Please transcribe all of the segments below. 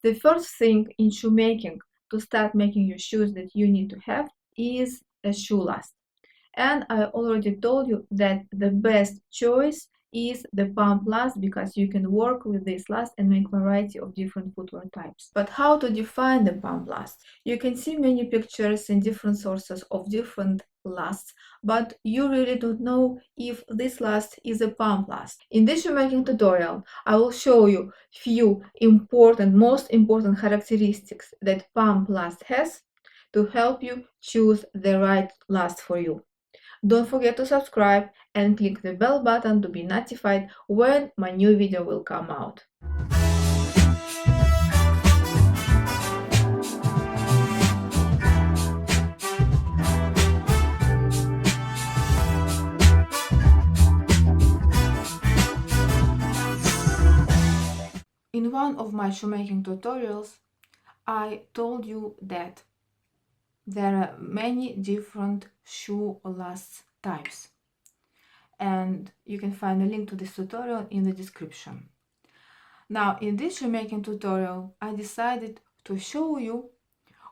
The first thing in shoemaking to start making your shoes that you need to have is a shoe last. And I already told you that the best choice is the pump last because you can work with this last and make variety of different footwear types. But how to define the pump last? You can see many pictures in different sources of different lasts, but you really don't know if this last is a pump last. In this shoemaking tutorial, I will show you few most important characteristics that pump last has to help you choose the right last for you. Don't forget to subscribe and click the bell button to be notified when my new video will come out. In one of my shoemaking tutorials, I told you that there are many different shoe last types, and you can find a link to this tutorial in the description. Now, in this shoemaking tutorial, I decided to show you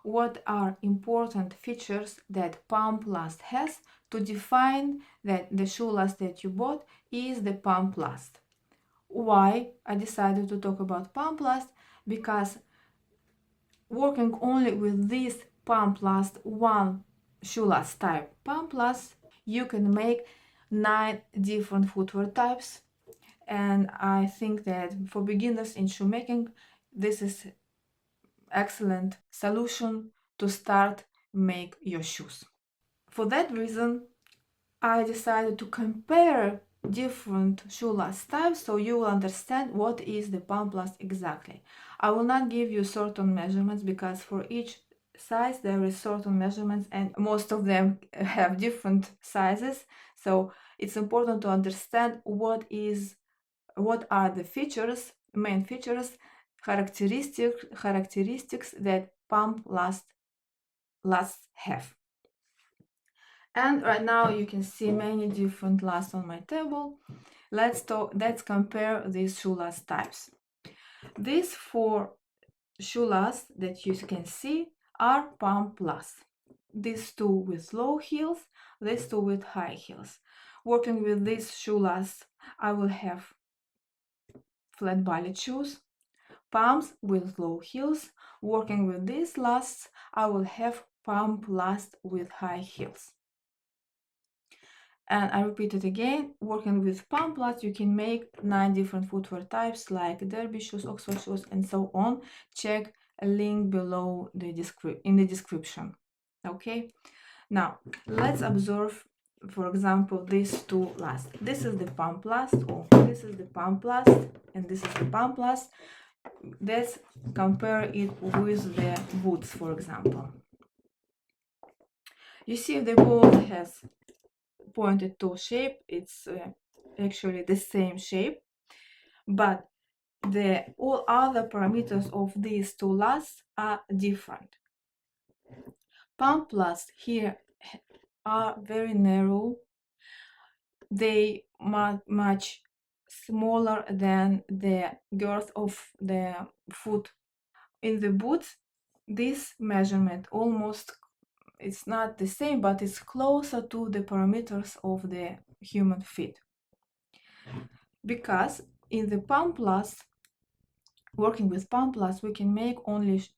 what are important features that pump last has to define that the shoe last that you bought is the pump last. Why I decided to talk about pump last? Because working only with this pump last, one shoe last type pump last, you can make 9 different footwear types, and I think that for beginners in shoemaking this is excellent solution to start make your shoes. For that reason, I decided to compare different shoe last types so you will understand what is the pump last exactly. I will not give you certain measurements because for each size there is certain measurements and most of them have different sizes, so it's important to understand what are the features, main features, characteristics that pump lasts have. And right now you can see many different lasts on my table. Let's compare these shoe last types. These 4 shoe lasts that you can see are pump lasts. These 2 with low heels, these 2 with high heels. Working with these shoe lasts, I will have flat ballet shoes, pumps with low heels. Working with these lasts, I will have pump last with high heels. And I repeat it again, working with pump last, you can make 9 different footwear types like derby shoes, Oxford shoes, and so on. Check a link below in the description. Okay, now let's observe, for example, these 2 last. This is the pump last, or this is the pump last, and this is the pump last. Let's compare it with the boots, for example. You see the boot has pointed toe shape. It's actually the same shape, but all other parameters of these 2 lasts are different. Pump lasts here are very narrow. They much smaller than the girth of the foot. In the boots, this measurement almost, it's not the same, but it's closer to the parameters of the human feet. Because in the pump last, working with pump last, we can make only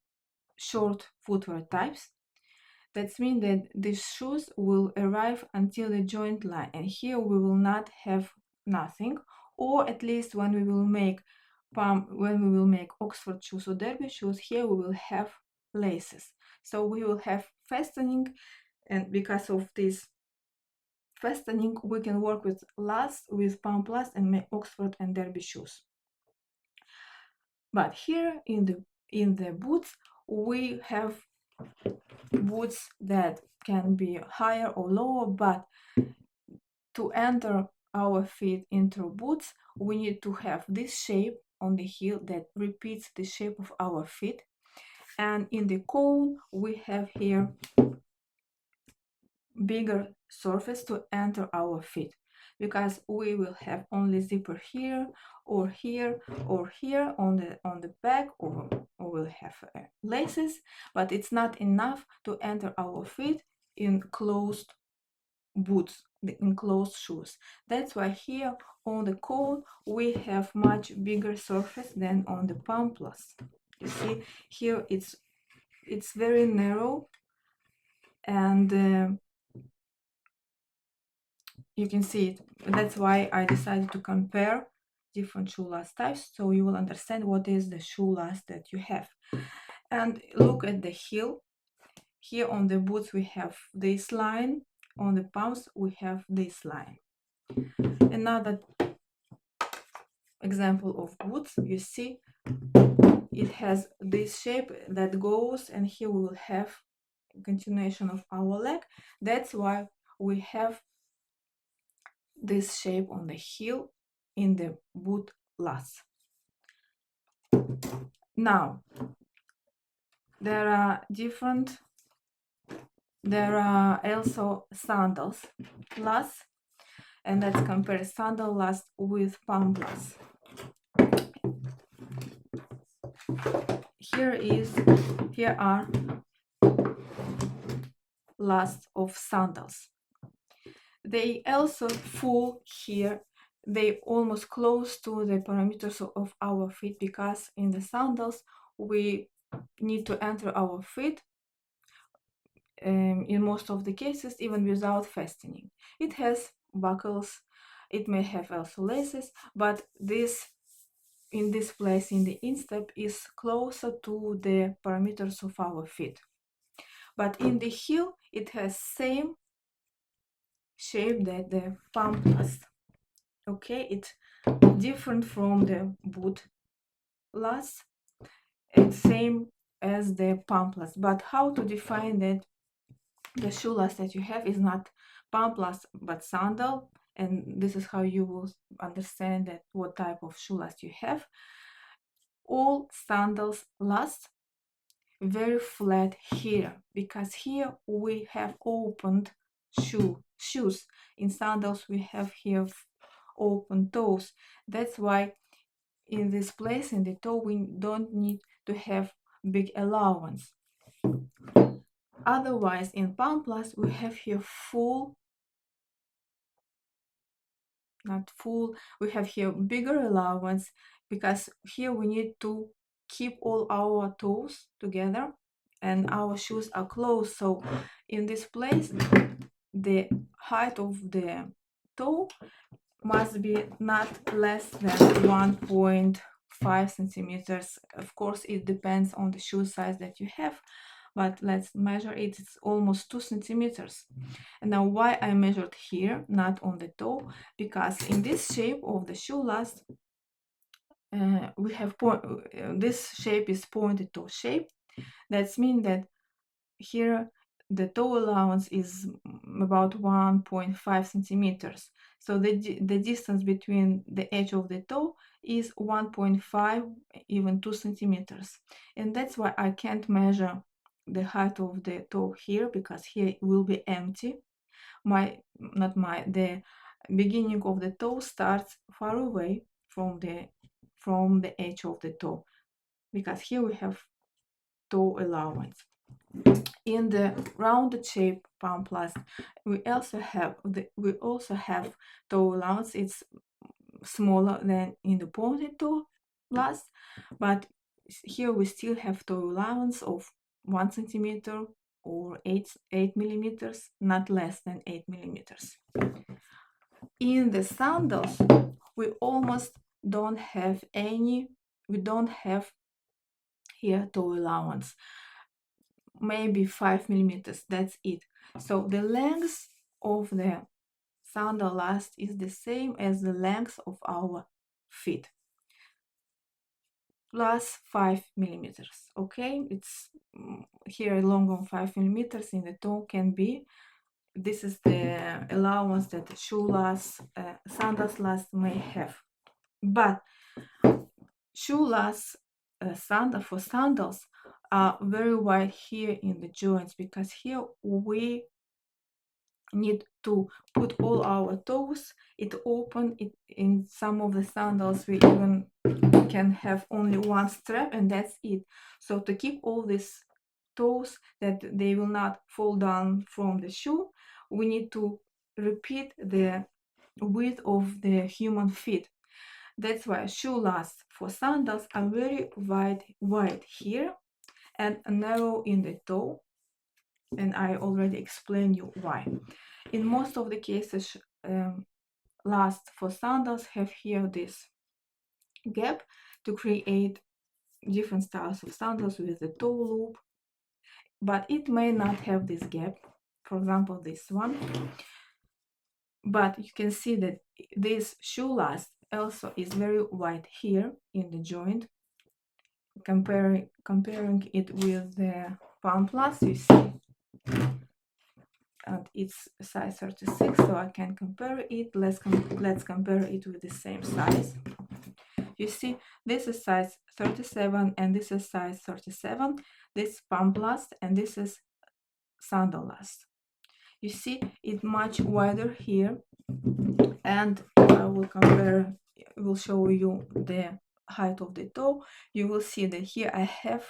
short footwear types. That means that these shoes will arrive until the joint line, and here we will not have nothing, or at least when we will make Oxford shoes or derby shoes, here we will have laces. So we will have fastening, and because of this fastening, we can work with pump last and make Oxford and derby shoes. But here in the boots, we have boots that can be higher or lower, but to enter our feet into boots, we need to have this shape on the heel that repeats the shape of our feet. And in the cone, we have here bigger surface to enter our feet. because we will have only zipper here or here or here on the back, or we'll have laces, but it's not enough to enter our feet in closed boots, the enclosed shoes. That's why here on the coat we have much bigger surface than on the pampas. You see here it's very narrow, and you can see it. That's why I decided to compare different shoe last types, so you will understand what is the shoe last that you have. And look at the heel. Here on the boots we have this line, on the pumps we have this line. Another example of boots, you see it has this shape that goes, and here we will have a continuation of our leg. That's why we have this shape on the heel in the boot last. Now there are also sandals last, and let's compare sandal last with pampas. Here are last of sandals. They also full here. They almost close to the parameters of our feet, because in the sandals we need to enter our feet in most of the cases even without fastening. It has buckles, it may have also laces, but this in this place in the instep is closer to the parameters of our feet. But in the heel it has same shape that the pampas. Okay, it's different from the boot last and same as the pampas. But how to define that the shoe last that you have is not pampas but sandal, and this is how you will understand that what type of shoe last you have. All sandals last very flat here, because here we have opened shoes. In sandals we have here open toes. That's why in this place in the toe we don't need to have big allowance. Otherwise in pampas we have here not full, we have here bigger allowance, because here we need to keep all our toes together and our shoes are closed. So in this place the height of the toe must be not less than 1.5 centimeters. Of course it depends on the shoe size that you have, but let's measure it. It's almost 2 centimeters. And now why I measured here, not on the toe, because in this shape of the shoe last we have this shape is pointed toe shape. That means that here the toe allowance is about 1.5 centimeters. So the distance between the edge of the toe is 1.5, even 2 centimeters. And that's why I can't measure the height of the toe here, because here it will be empty. The beginning of the toe starts far away from the edge of the toe, because here we have toe allowance. In the rounded shape pampas we also have toe allowance. It's smaller than in the pointed toe last, but here we still have toe allowance of 1 centimeter or 8 millimeters, not less than 8 millimeters. In the sandals we almost don't have any, we don't have here toe allowance, maybe 5 millimeters, that's it. So the length of the sandal last is the same as the length of our feet, plus 5 millimeters. Okay, it's here long on 5 millimeters in the toe can be. This is the allowance that the shoe last sandals last may have. But shoe last for sandals are very wide here in the joints, because here we need to put all our toes. It open. In some of the sandals we even can have only one strap, and that's it. So to keep all these toes that they will not fall down from the shoe, we need to repeat the width of the human feet. That's why shoe lasts for sandals are very wide here and narrow in the toe, and I already explained you why. In most of the cases, last for sandals have here this gap to create different styles of sandals with the toe loop, but it may not have this gap, for example this one. But you can see that this shoe last also is very wide here in the joint. Comparing it with the palm plus, you see, and it's size 36, so I can compare it. Let's compare it with the same size. You see, this is size 37 and this is size 37. This palm plus and this is sandal last. You see it much wider here, and I will show you the height of the toe. You will see that here I have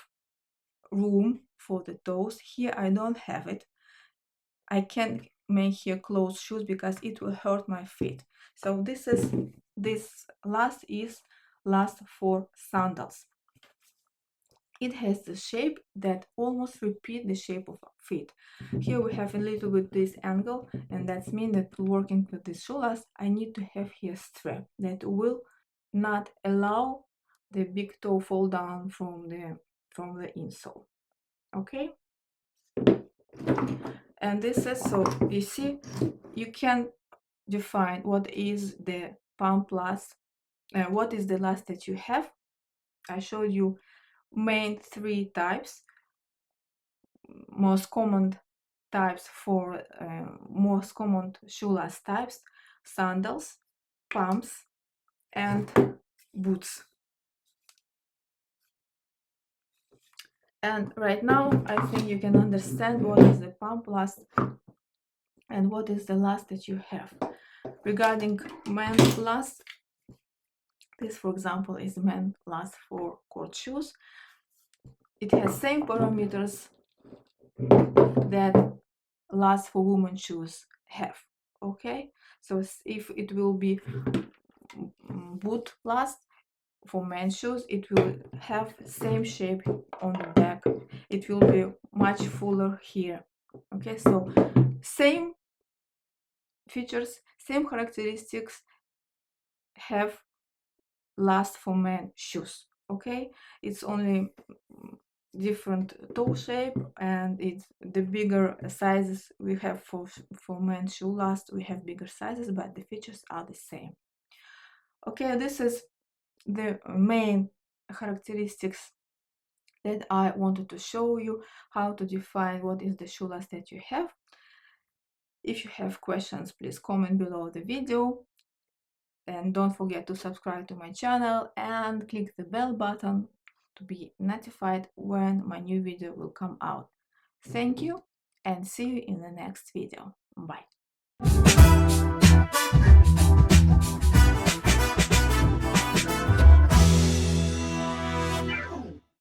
room for the toes. Here I don't have it. I can't make here closed shoes because it will hurt my feet. So this last is last for sandals. It has the shape that almost repeat the shape of feet. Here we have a little bit this angle, and that means that working with this shoe last, I need to have here strap that will not allow the big toe fall down from the insole. Okay, and this is, so you see, you can define what is the palm plus, what is the last that you have. I showed you main three types, most common types for most common shoe last types: sandals, pumps, and boots. And right now I think you can understand what is the pump last and what is the last that you have. Regarding men's last, this for example is men last for court shoes. It has same parameters that last for women shoes have. Okay, so if it will be boot last for men's shoes, it will have same shape on the back. It will be much fuller here. Okay, so same features, same characteristics have last for men shoes. Okay, it's only different toe shape, and it's the bigger sizes we have for men's shoe last. We have bigger sizes, but the features are the same. Okay, this is the main characteristics that I wanted to show you, how to define what is the shoe last that you have. If you have questions, please comment below the video, and don't forget to subscribe to my channel and click the bell button to be notified when my new video will come out. Thank you, and see you in the next video. Bye.